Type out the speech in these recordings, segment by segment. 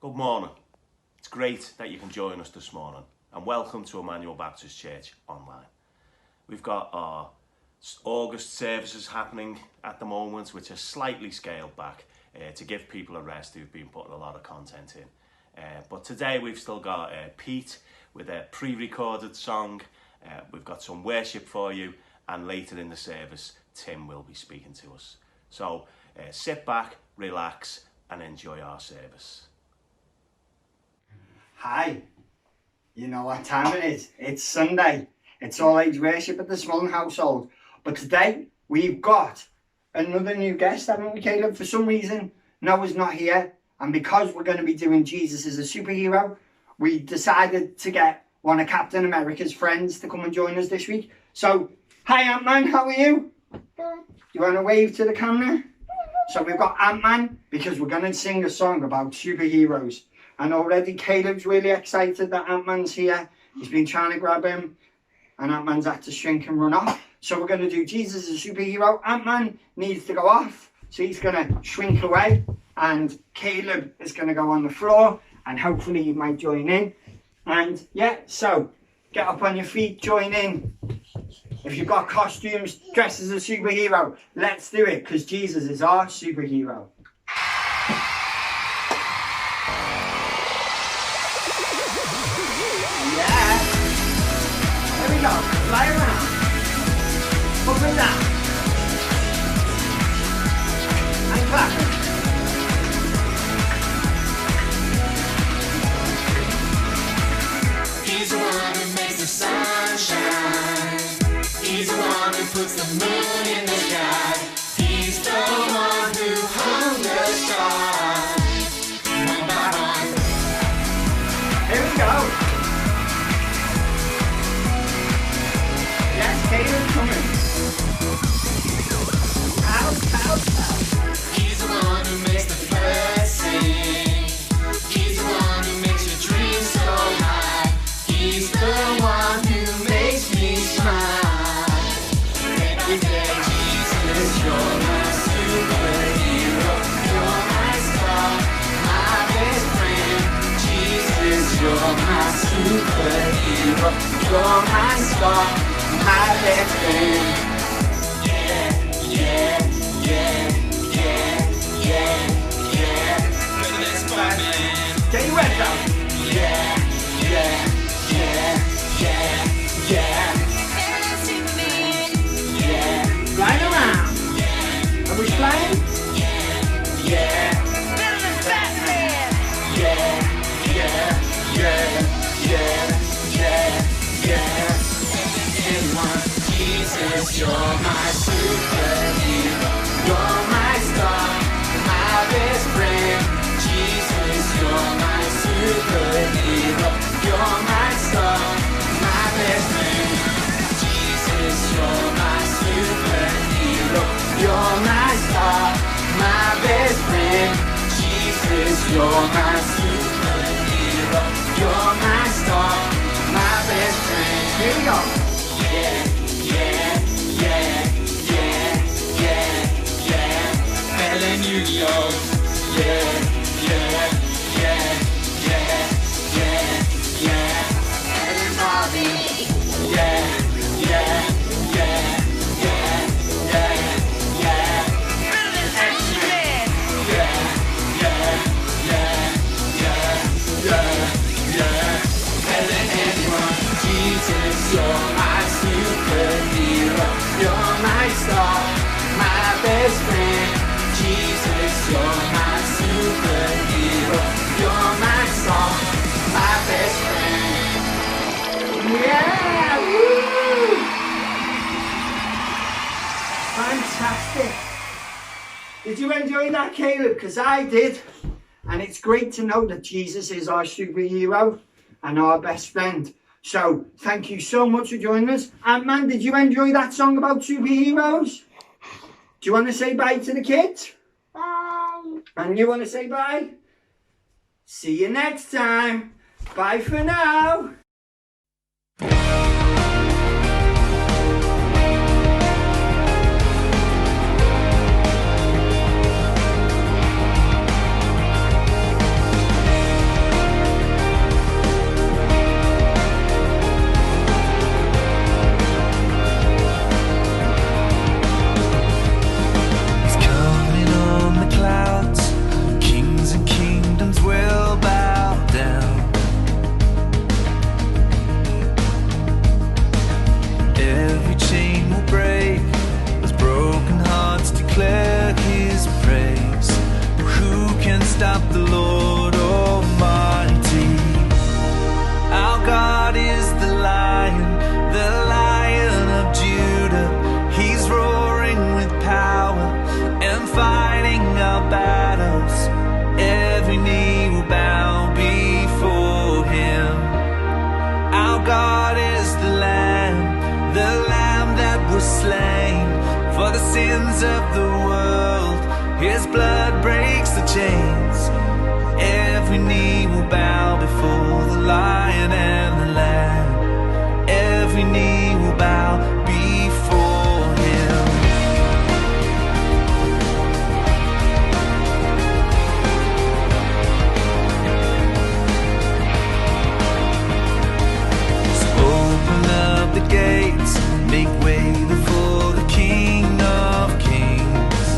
Good morning. It's great that you can join us this morning and welcome to Emmanuel Baptist Church online. We've got our August services happening at the moment, which are slightly scaled back to give people a rest who've been putting a lot of content in. But today we've still got Pete with a pre-recorded song. We've got some worship for you, and later in the service Tim will be speaking to us. So sit back, relax and enjoy our service. Hi, you know what time it is. It's Sunday. It's all age worship at the Smullen household. But today we've got another new guest, haven't we, Caleb? For some reason, Noah's not here. And because we're going to be doing Jesus as a superhero, we decided to get one of Captain America's friends to come and join us this week. So, hi Ant-Man, how are you? Good. You want to wave to the camera? So we've got Ant-Man because we're going to sing a song about superheroes. And already Caleb's really excited that Ant-Man's here. He's been trying to grab him and Ant-Man's had to shrink and run off. So we're going to do Jesus as a superhero. Ant-Man needs to go off, so he's going to shrink away. And Caleb is going to go on the floor and hopefully you might join in. And yeah, so get up on your feet, join in. If you've got costumes, dress as a superhero, let's do it because Jesus is our superhero. Go, fly around, up and down, and clap. He's the one who makes the sun shine. He's the one who puts the moon in the sky. He's the one who hung the stars one by one. Here we go. Caleb's coming. Out. He's the one who makes the birds sing. He's the one who makes your dreams so high. He's the one who makes me smile. Every day, Jesus, you're my superhero. You're my star, my best friend. Jesus, you're my superhero. You're my star, my best friend. Yeah. Better than Spider-Man. Get your legs out. Yeah. Better than Superman. Yeah. Flying around. Are we flying? Yeah. Better than Batman. Yeah. Jesus, you're my superhero. You're my star, my best friend. Jesus, you're my superhero. You're my star, my best friend. Jesus, you're my superhero. You're my star, my best friend. Jesus, you're my superhero. You're my star, my best friend. Here we go. Better than Yu-Gi-Oh! Better than Barbie! Better than X-Men! Better than anyone. Jesus, you're my superhero. You're my star, my best friend. Jesus, you're my superhero. You're my star, my best friend. Yeah! Woo! Fantastic. Did you enjoy that, Caleb? Because I did. And it's great to know that Jesus is our superhero and our best friend. So, thank you so much for joining us. Ant-Man, did you enjoy that song about superheroes? Do you want to say bye to the kids? Bye. And you want to say bye? See you next time. Bye for now. stop the Lord Almighty? Our God is the Lion of Judah. He's roaring with power and fighting our battles. Every knee will bow before him. Our God is the Lamb that was slain for the sins of the world. His blood breaks the chains. Every knee will bow before the Lion and the Lamb. Every knee will bow before him. So open up the gates, make way for the King of Kings.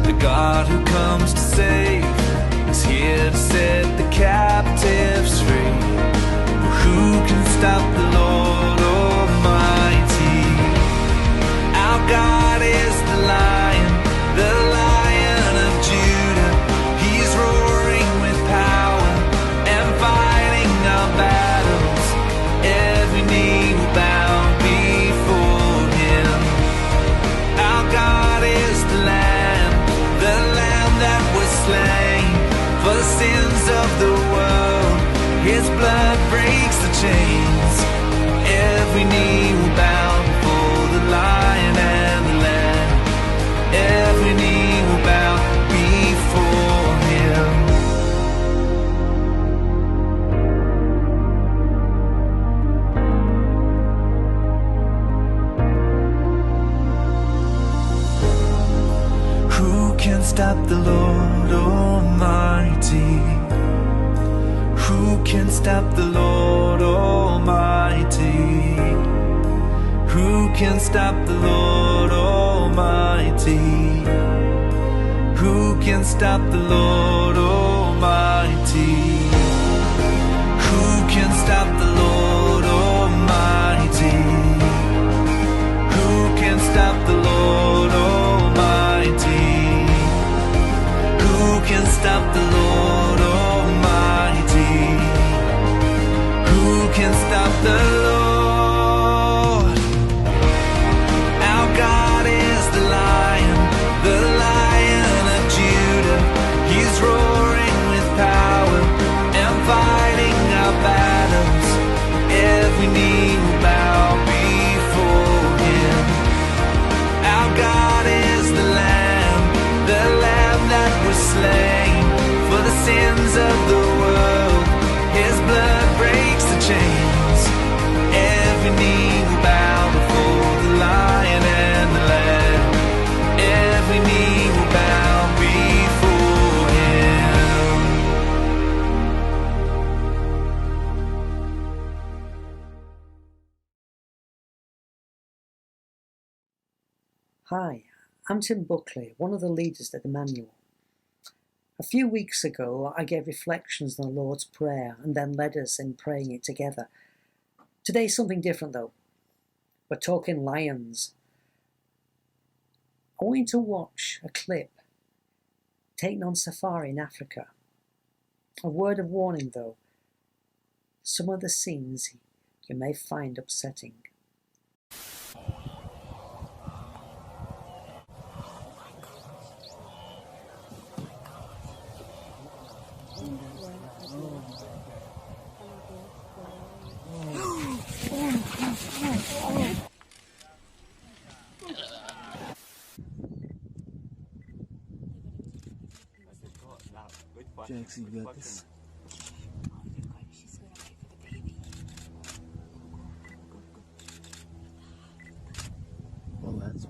The God who comes to save is here to set the captives free. For who can stop the Lord Almighty? Our God is the Lion of Judah. He's roaring with power and fighting our battles. Every knee will bow before him. Our God is the Lamb that was slain for the sins of the world. His blood breaks the chains. Every knee will bow before the Lion and the Lamb. Every knee will bow before him. Who can stop the Lord Almighty? Who can stop the Lord Almighty? Who can stop the Lord Almighty? Who can stop the Lord Almighty? Who can stop the Lord Almighty? Who can stop the Lord Almighty? Who can stop the Lord Almighty? Who can stop the Lord? Our God is the Lion of Judah. He's roaring with power and fighting our battles. Every knee will bow before him. Our God is the Lamb that was slain for the sins of the world. His blood breaks the chains. Every knee will bow before the Lion and the Lamb. Every knee will bow before him. Hi, I'm Tim Buckley, one of the leaders at Emmanuel. A few weeks ago, I gave reflections on the Lord's Prayer and then led us in praying it together. Today's something different though. We're talking lions. I want you to watch a clip taken on safari in Africa. A word of warning though, some of the scenes you may find upsetting. Jackson, you got this. Well, that's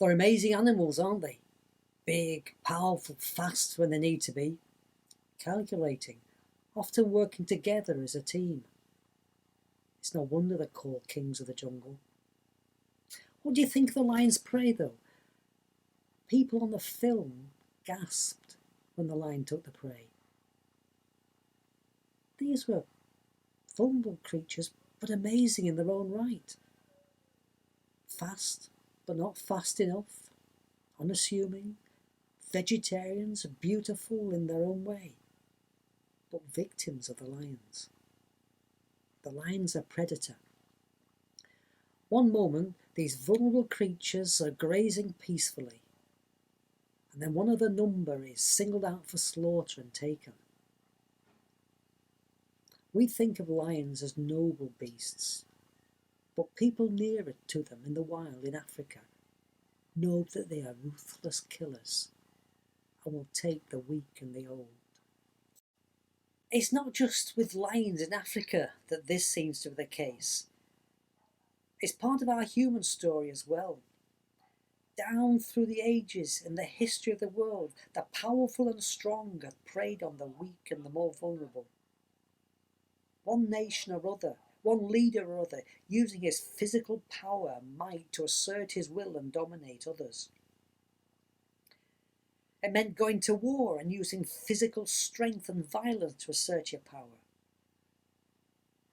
They're amazing animals, aren't they? Big, powerful, fast when they need to be, calculating, often working together as a team. It's no wonder they're called kings of the jungle. What do you think of the lion's prey, though? People on the film gasped when the lion took the prey. These were vulnerable creatures, but amazing in their own right. Fast, but not fast enough. Unassuming. Vegetarians, beautiful in their own way. But victims of the lions. The lion's a predator. One moment, these vulnerable creatures are grazing peacefully, and then one of the number is singled out for slaughter and taken. We think of lions as noble beasts, but people nearer to them in the wild in Africa know that they are ruthless killers and will take the weak and the old. It's not just with lions in Africa that this seems to be the case. It's part of our human story as well. Down through the ages in the history of the world, the powerful and strong have preyed on the weak and the more vulnerable. One nation or other, one leader or other, using his physical power and might to assert his will and dominate others. It meant going to war and using physical strength and violence to assert your power.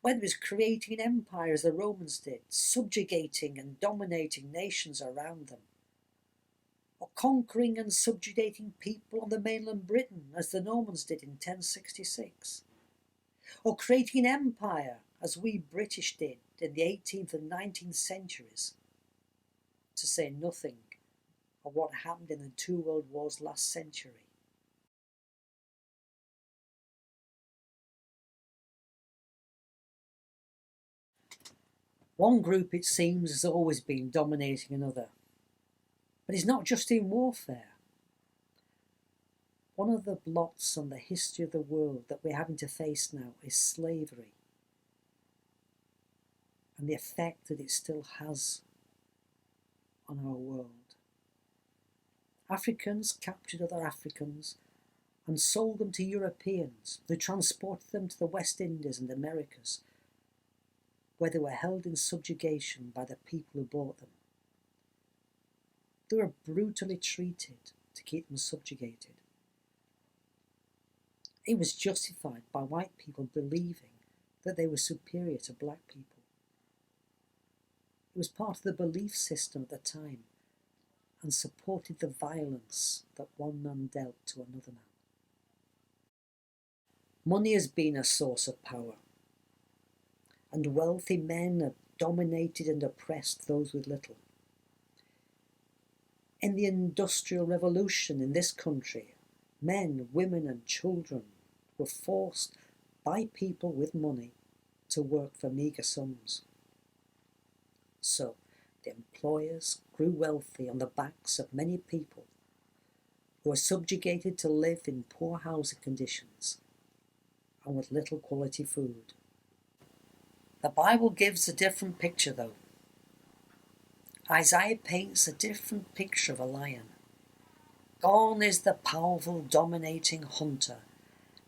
Whether it's creating an empire as the Romans did, subjugating and dominating nations around them, or conquering and subjugating people on the mainland Britain as the Normans did in 1066, or creating an empire as we British did in the 18th and 19th centuries, to say nothing of what happened in the two world wars last century. One group, it seems, has always been dominating another. But it's not just in warfare. One of the blots on the history of the world that we're having to face now is slavery, and the effect that it still has on our world. Africans captured other Africans and sold them to Europeans, who transported them to the West Indies and Americas, where they were held in subjugation by the people who bought them. They were brutally treated to keep them subjugated. It was justified by white people believing that they were superior to black people. It was part of the belief system at the time and supported the violence that one man dealt to another man. Money has been a source of power, and wealthy men have dominated and oppressed those with little. In the Industrial Revolution in this country, men, women and children were forced by people with money to work for meagre sums. So the employers grew wealthy on the backs of many people who were subjugated to live in poor housing conditions and with little quality food. The Bible gives a different picture though. Isaiah paints a different picture of a lion. Gone is the powerful, dominating hunter,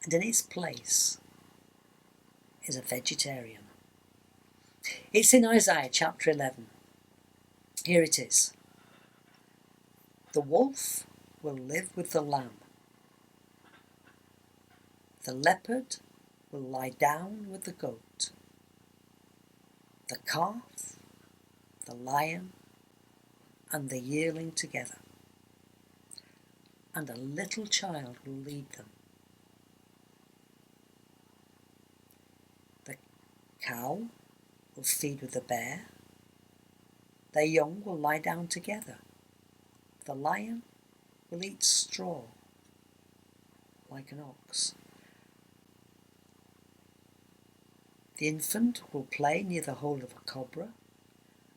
and in its place is a vegetarian. It's in Isaiah chapter 11. Here it is. The wolf will live with the lamb. The leopard will lie down with the goat. The calf, the lion, and the yearling together. And a little child will lead them. The cow will feed with the bear. Their young will lie down together. The lion will eat straw like an ox. The infant will play near the hole of a cobra,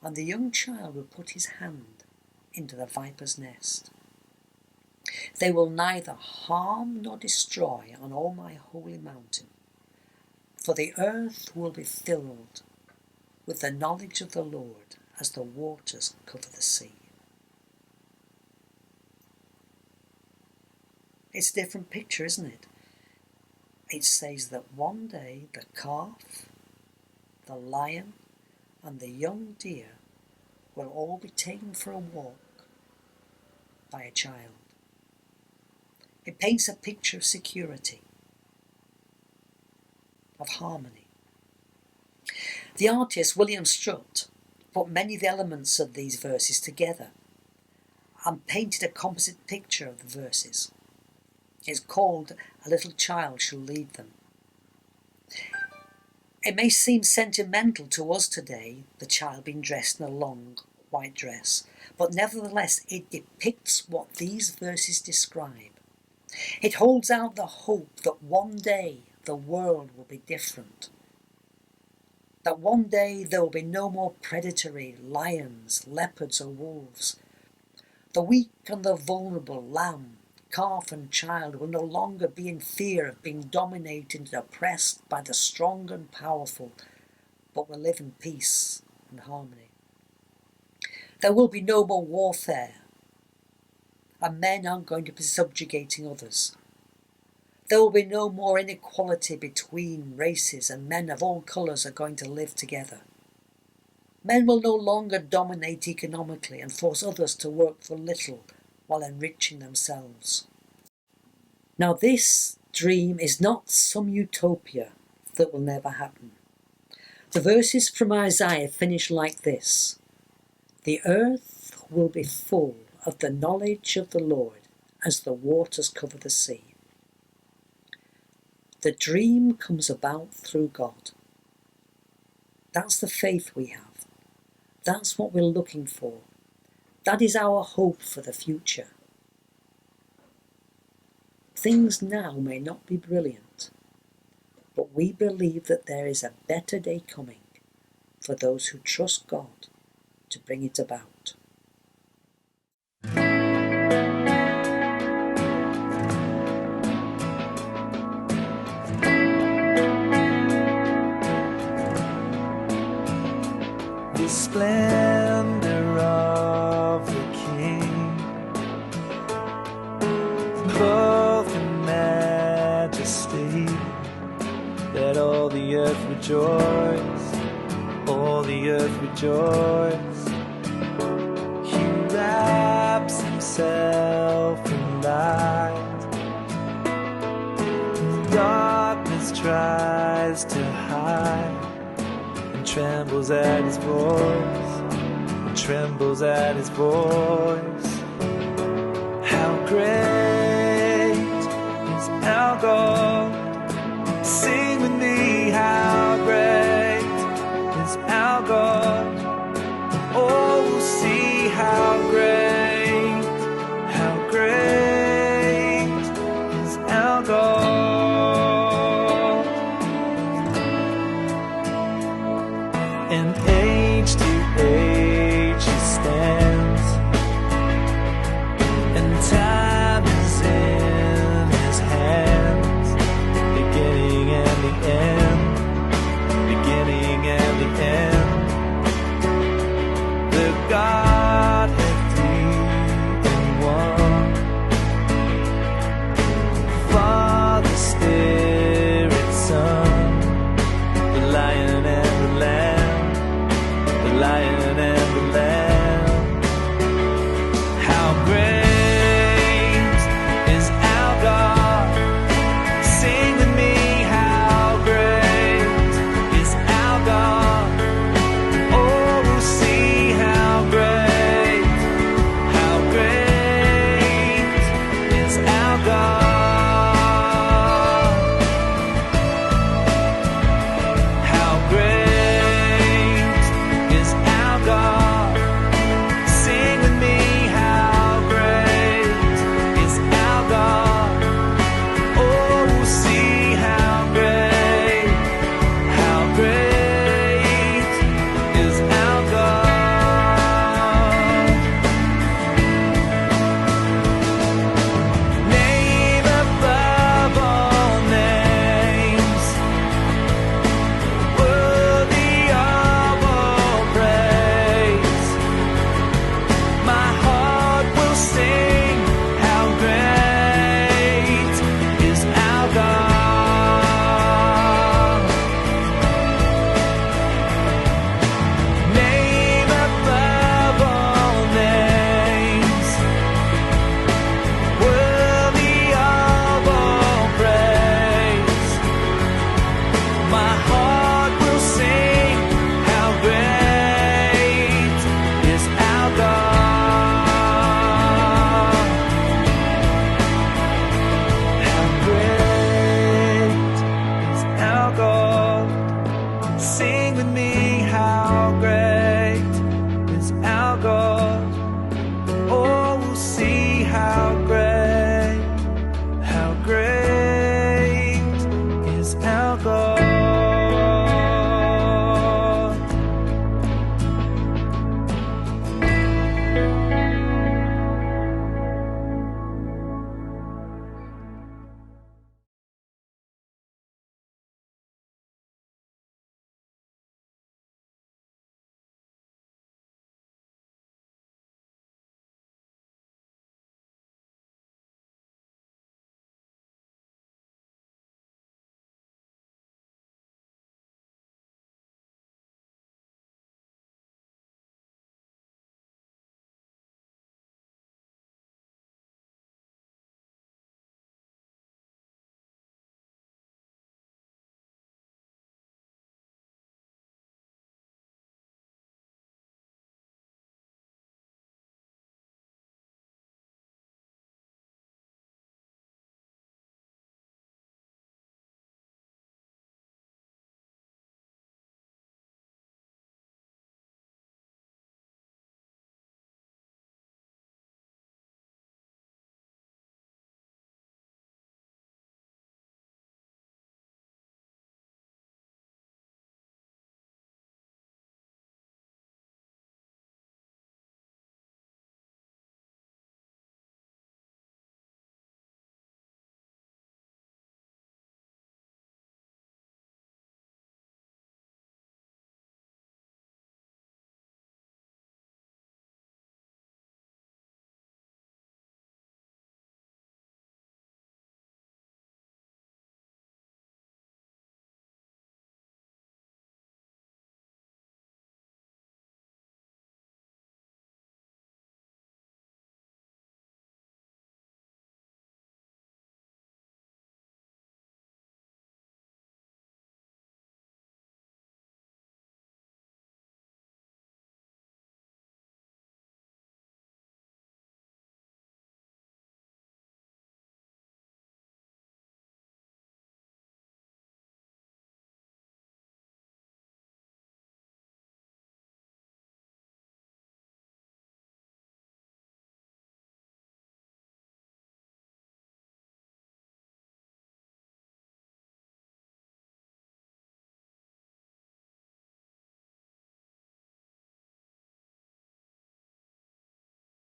and the young child will put his hand into the viper's nest. They will neither harm nor destroy on all my holy mountain, for the earth will be filled with the knowledge of the Lord as the waters cover the sea. It's a different picture, isn't it? It says that one day the calf, the lion, and the young deer will all be taken for a walk, by a child. It paints a picture of security, of harmony. The artist William Strutt put many of the elements of these verses together and painted a composite picture of the verses. It's called A Little Child Shall Lead Them. It may seem sentimental to us today, the child being dressed in a long white dress, but nevertheless it depicts what these verses describe. It holds out the hope that one day the world will be different. That one day there will be no more predatory lions, leopards or wolves. The weak and the vulnerable, lamb, calf and child, will no longer be in fear of being dominated and oppressed by the strong and powerful, but will live in peace and harmony. There will be no more warfare, and men aren't going to be subjugating others. There will be no more inequality between races, and men of all colours are going to live together. Men will no longer dominate economically and force others to work for little while enriching themselves. Now this dream is not some utopia that will never happen. The verses from Isaiah finish like this: "The earth will be full of the knowledge of the Lord as the waters cover the sea." The dream comes about through God. That's the faith we have. That's what we're looking for. That is our hope for the future. Things now may not be brilliant, but we believe that there is a better day coming for those who trust God to bring it about. The splendor of the King, clothed in majesty, let all the earth rejoice, all the earth rejoice. He wraps himself in light, darkness tries to hide, trembles at his voice, and trembles at his voice. How great is our God!